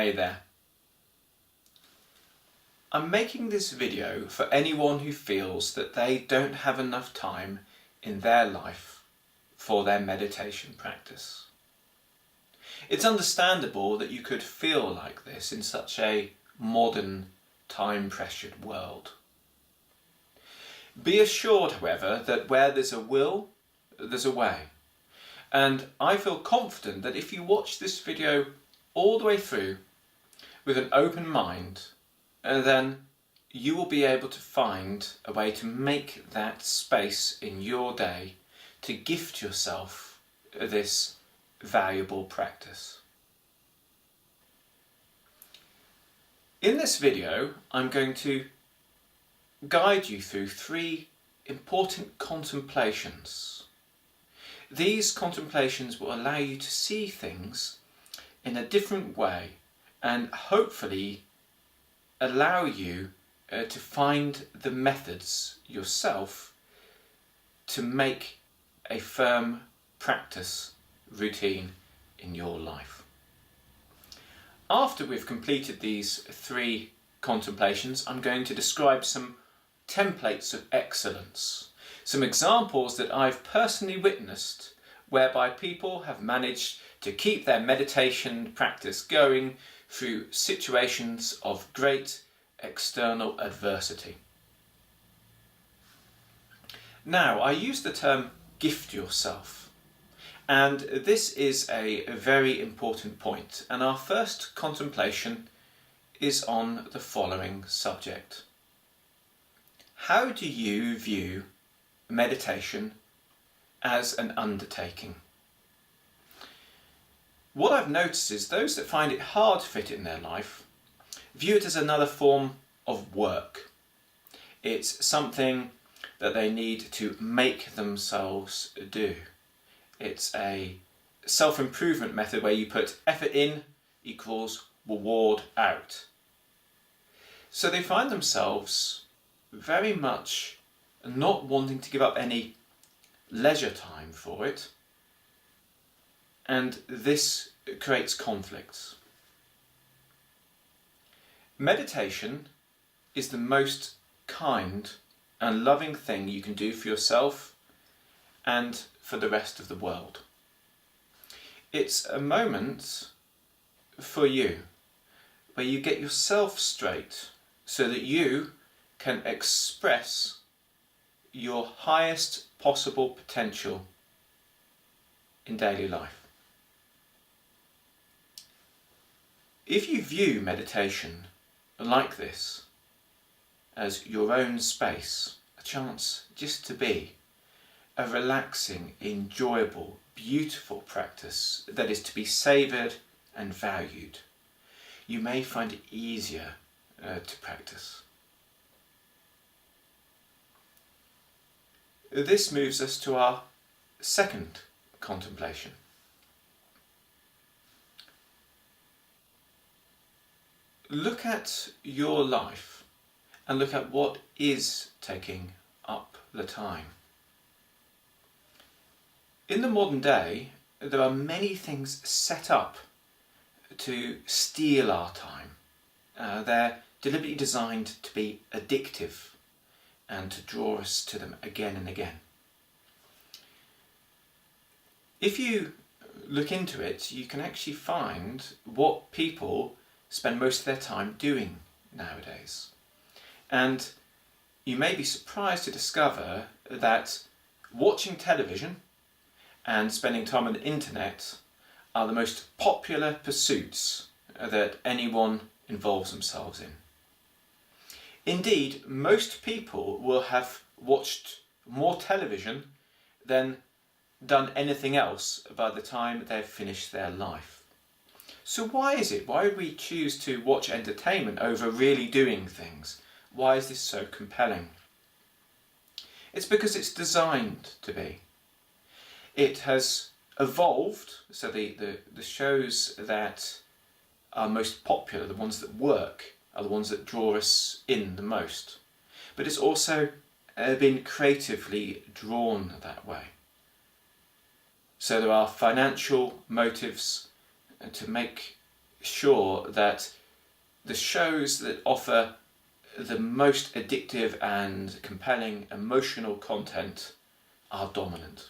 Hey there. I'm making this video for anyone who feels that they don't have enough time in their life for their meditation practice. It's understandable that you could feel like this in such a modern, time-pressured world. Be assured, however, that where there's a will, there's a way. And I feel confident that if you watch this video all the way through with an open mind, then you will be able to find a way to make that space in your day to gift yourself this valuable practice. In this video, I'm going to guide you through 3 important contemplations. These contemplations will allow you to see things in a different way and hopefully allow you to find the methods yourself to make a firm practice routine in your life. After we've completed these 3 contemplations, I'm going to describe some templates of excellence, some examples that I've personally witnessed whereby people have managed to keep their meditation practice going through situations of great external adversity. Now, I use the term gift yourself, and this is a very important point, and our first contemplation is on the following subject. How do you view meditation as an undertaking? What I've noticed is those that find it hard to fit in their life view it as another form of work. It's something that they need to make themselves do. It's a self-improvement method where you put effort in equals reward out. So they find themselves very much not wanting to give up any leisure time for it, and this creates conflicts. Meditation is the most kind and loving thing you can do for yourself and for the rest of the world. It's a moment for you where you get yourself straight so that you can express your highest possible potential in daily life. If you view meditation like this, as your own space, a chance just to be, a relaxing, enjoyable, beautiful practice that is to be savoured and valued, you may find it easier to practice. This moves us to our second contemplation. Look at your life and look at what is taking up the time. In the modern day, there are many things set up to steal our time. They're deliberately designed to be addictive and to draw us to them again and again. If you look into it, you can actually find what people spend most of their time doing nowadays. And you may be surprised to discover that watching television and spending time on the internet are the most popular pursuits that anyone involves themselves in. Indeed, most people will have watched more television than done anything else by the time they've finished their life. So why is it? Why would we choose to watch entertainment over really doing things? Why is this so compelling? It's because it's designed to be. It has evolved, so the shows that are most popular, the ones that work, are the ones that draw us in the most. But it's also been creatively drawn that way. So there are financial motives to make sure that the shows that offer the most addictive and compelling emotional content are dominant.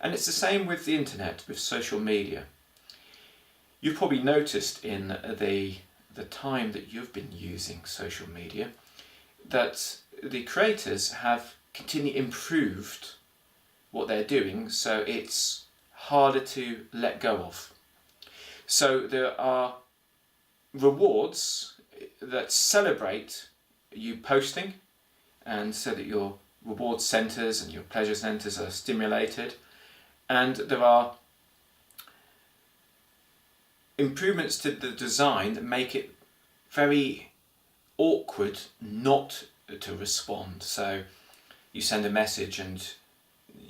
And it's the same with the internet, with social media. You've probably noticed in the time that you've been using social media that the creators have continually improved what they're doing, so it's harder to let go of. So there are rewards that celebrate you posting, and so that your reward centres and your pleasure centres are stimulated, and there are improvements to the design that make it very awkward not to respond. So you send a message and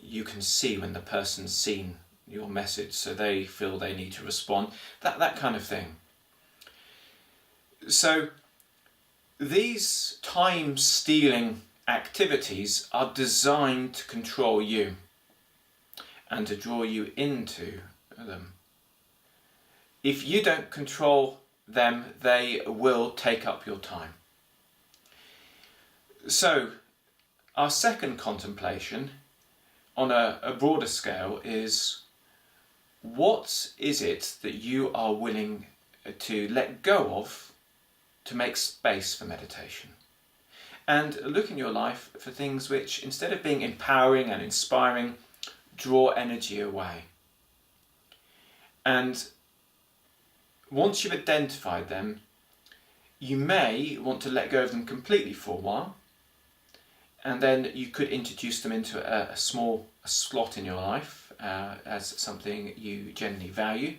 you can see when the person's seen your message, so they feel they need to respond, that kind of thing. So these time-stealing activities are designed to control you and to draw you into them. If you don't control them, they will take up your time. So our second contemplation on a broader scale is, what is it that you are willing to let go of to make space for meditation? And look in your life for things which, instead of being empowering and inspiring, draw energy away. And once you've identified them, you may want to let go of them completely for a while, and then you could introduce them into a small slot in your life as something you generally value,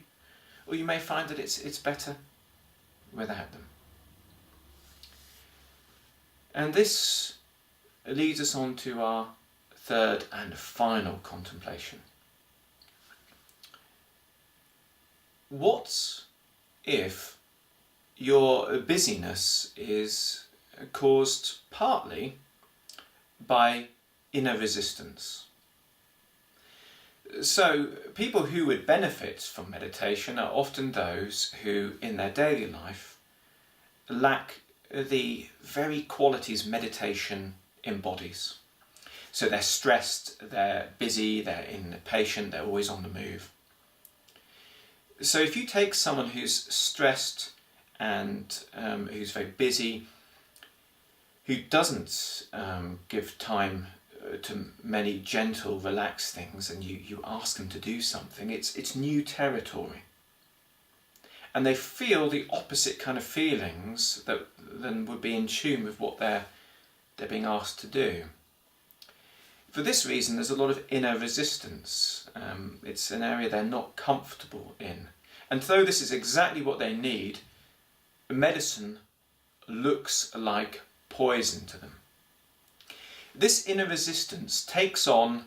or you may find that it's better without them. And this leads us on to our third and final contemplation. What if your busyness is caused partly by inner resistance? So people who would benefit from meditation are often those who in their daily life lack the very qualities meditation embodies. So they're stressed, they're busy, they're impatient, they're always on the move. So if you take someone who's stressed and who's very busy, who doesn't give time to many gentle, relaxed things, and you ask them to do something, it's new territory. And they feel the opposite kind of feelings than would be in tune with what they're being asked to do. For this reason, there's a lot of inner resistance. It's an area they're not comfortable in. And though this is exactly what they need, medicine looks like poison to them. This inner resistance takes on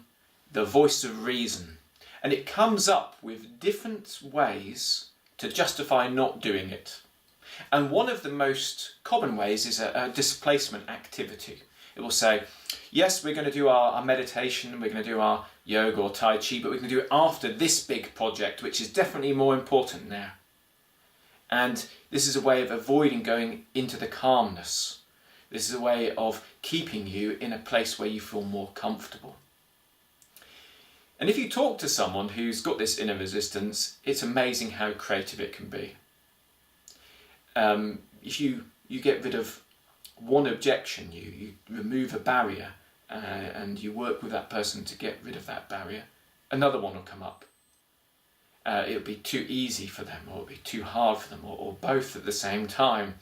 the voice of reason, and it comes up with different ways to justify not doing it. And one of the most common ways is a displacement activity. It will say, yes, we're going to do our meditation, we're going to do our yoga or tai chi, but we're going to do it after this big project, which is definitely more important now. And this is a way of avoiding going into the calmness. This is a way of keeping you in a place where you feel more comfortable. And if you talk to someone who's got this inner resistance, it's amazing how creative it can be. If you get rid of one objection, you remove a barrier, and you work with that person to get rid of that barrier, another one will come up. It'll be too easy for them, or it'll be too hard for them, or both at the same time.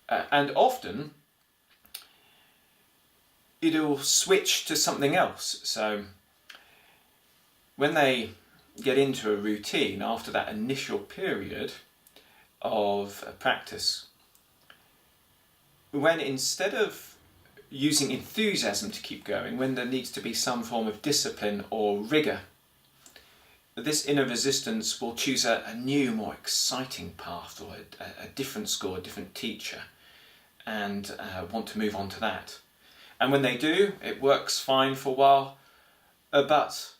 And often it'll switch to something else. So when they get into a routine after that initial period of practice, when instead of using enthusiasm to keep going, when there needs to be some form of discipline or rigour, this inner resistance will choose a new, more exciting path, or a different school, a different teacher, and want to move on to that. And when they do, it works fine for a while, but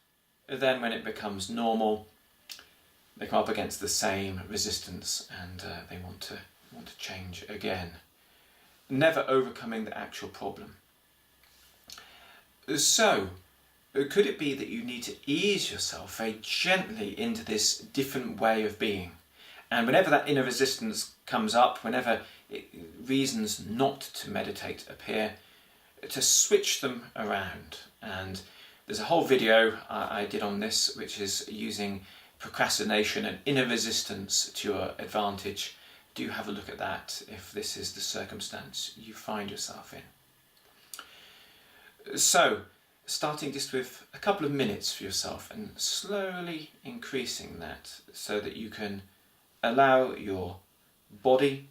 then when it becomes normal, they come up against the same resistance and they want to change again, never overcoming the actual problem. So, could it be that you need to ease yourself very gently into this different way of being? And whenever that inner resistance comes up, whenever reasons not to meditate appear, to switch them around. And there's a whole video I did on this, which is using procrastination and inner resistance to your advantage. Do have a look at that if this is the circumstance you find yourself in. So, starting just with a couple of minutes for yourself and slowly increasing that so that you can allow your body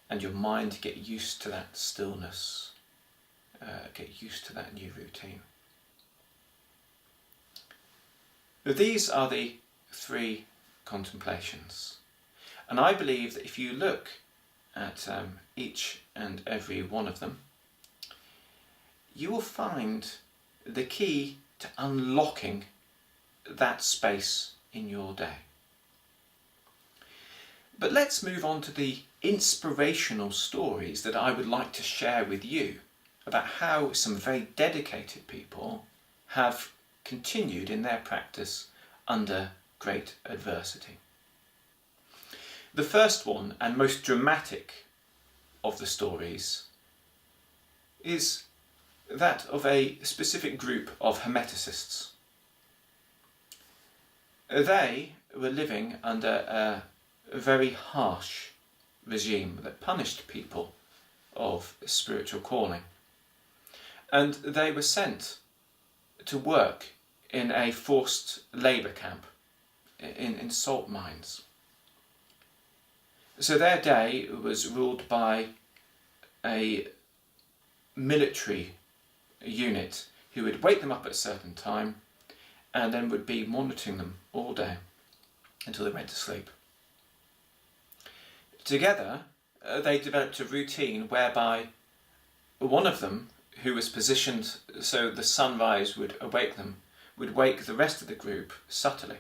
and your mind to get used to that stillness, get used to that new routine. These are the 3 contemplations, and I believe that if you look at each and every one of them, you will find the key to unlocking that space in your day. But let's move on to the inspirational stories that I would like to share with you about how some very dedicated people have continued in their practice under great adversity. The first one, and most dramatic of the stories, is that of a specific group of hermeticists. They were living under a very harsh regime that punished people of spiritual calling. And they were sent to work in a forced labour camp in salt mines. So their day was ruled by a military unit who would wake them up at a certain time and then would be monitoring them all day until they went to sleep. Together, they developed a routine whereby one of them, who was positioned so the sunrise would awake them, would wake the rest of the group subtly.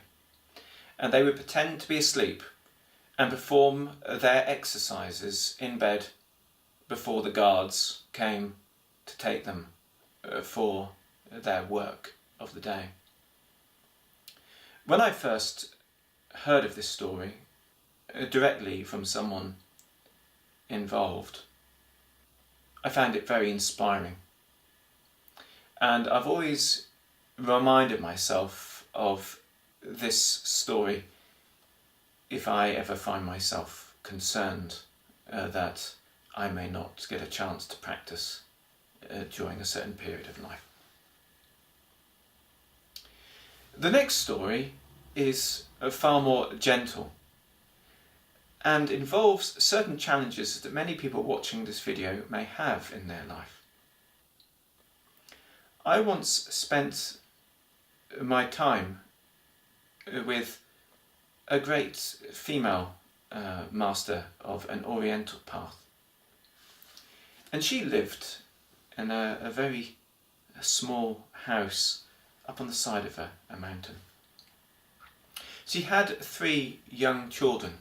And they would pretend to be asleep and perform their exercises in bed before the guards came to take them for their work of the day. When I first heard of this story, directly from someone involved, I found it very inspiring. And I've always reminded myself of this story if I ever find myself concerned that I may not get a chance to practice during a certain period of life. The next story is far more gentle and involves certain challenges that many people watching this video may have in their life. I once spent my time with a great female master of an Oriental path, and she lived in a very small house up on the side of a mountain. She had 3 young children,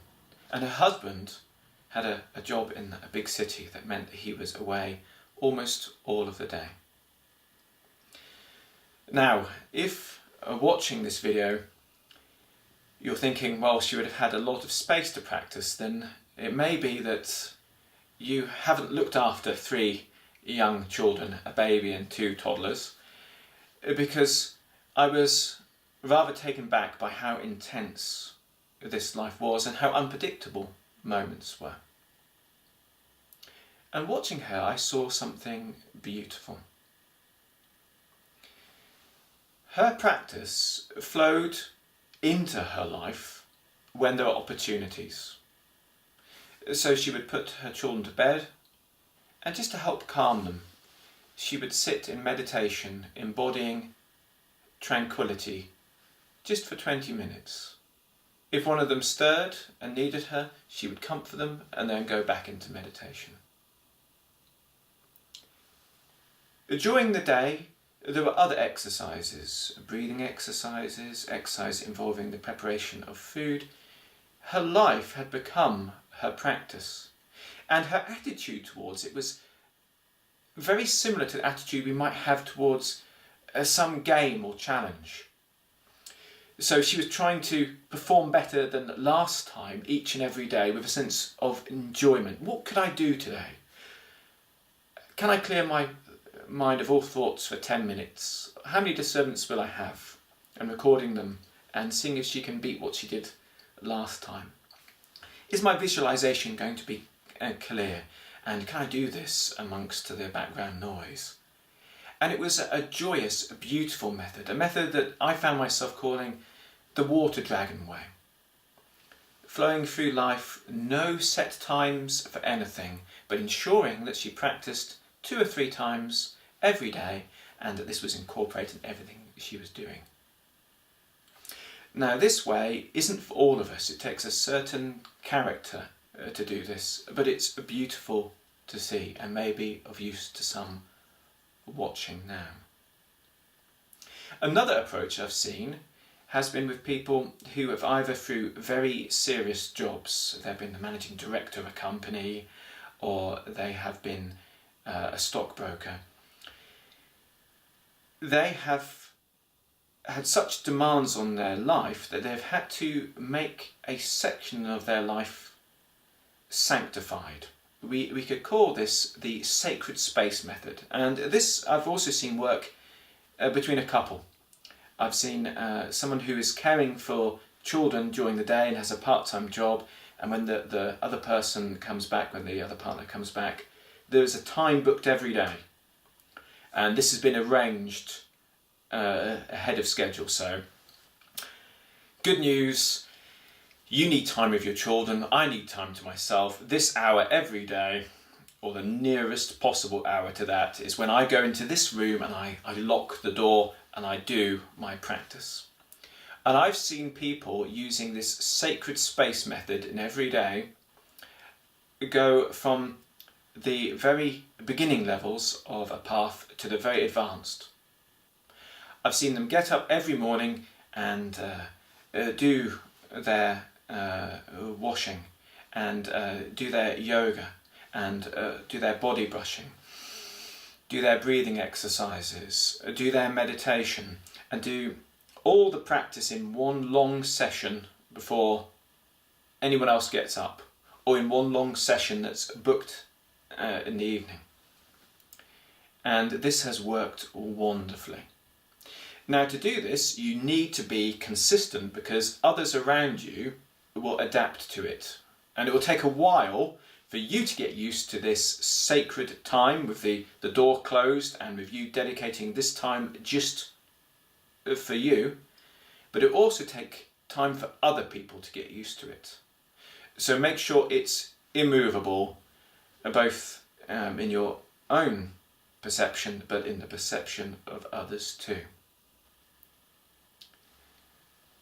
and her husband had a job in a big city that meant that he was away almost all of the day. Now, if watching this video you're thinking, well, she would have had a lot of space to practice, then it may be that you haven't looked after 3 young children, a baby and 2 toddlers, because I was rather taken back by how intense this life was and how unpredictable moments were. And watching her, I saw something beautiful. Her practice flowed into her life when there were opportunities. So she would put her children to bed, and just to help calm them, she would sit in meditation, embodying tranquility, just for 20 minutes. If one of them stirred and needed her, she would comfort them and then go back into meditation. During the day, There were other exercises, breathing exercises, exercise involving the preparation of food. Her life had become her practice, and her attitude towards it was very similar to the attitude we might have towards some game or challenge. So she was trying to perform better than last time each and every day with a sense of enjoyment. What could I do today? Can I clear my mind of all thoughts for 10 minutes? How many disturbance will I have? And recording them and seeing if she can beat what she did last time. Is my visualization going to be clear? And can I do this amongst the background noise? And it was a joyous, a beautiful method, a method that I found myself calling the water dragon way. Flowing through life, no set times for anything, but ensuring that she practiced 2 or 3 times every day, and that this was incorporated in everything she was doing. Now, this way isn't for all of us. It takes a certain character to do this, but it's beautiful to see and maybe of use to some watching now. Another approach I've seen has been with people who have either through very serious jobs, they've been the managing director of a company, or they have been a stockbroker. They have had such demands on their life that they've had to make a section of their life sanctified. We could call this the sacred space method, and this I've also seen work between a couple. I've seen someone who is caring for children during the day and has a part-time job, and when the other person comes back, when the other partner comes back, there's a time booked every day, and this has been arranged ahead of schedule. So, good news, you need time with your children, I need time to myself. This hour every day, or the nearest possible hour to that, is when I go into this room and I lock the door and I do my practice. And I've seen people using this sacred space method in every day go from the very beginning levels of a path to the very advanced. I've seen them get up every morning and do their washing and do their yoga and do their body brushing, do their breathing exercises, do their meditation, and do all the practice in one long session before anyone else gets up, or in one long session that's booked in the evening. And this has worked wonderfully. Now, to do this, you need to be consistent because others around you will adapt to it. And it will take a while for you to get used to this sacred time with the door closed and with you dedicating this time just for you. But it will also take time for other people to get used to it. So make sure it's immovable, both in your own perception, but in the perception of others too.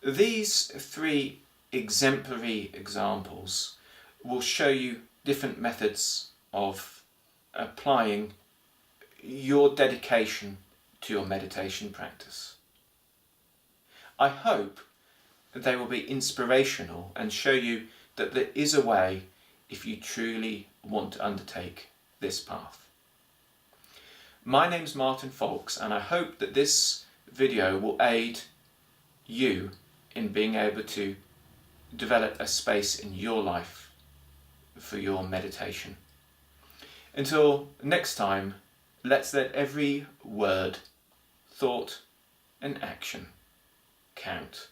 These 3 exemplary examples will show you different methods of applying your dedication to your meditation practice. I hope they will be inspirational and show you that there is a way if you truly want to undertake this path. My name's Martin Faulks, and I hope that this video will aid you in being able to develop a space in your life for your meditation. Until next time, let's let every word, thought and action count.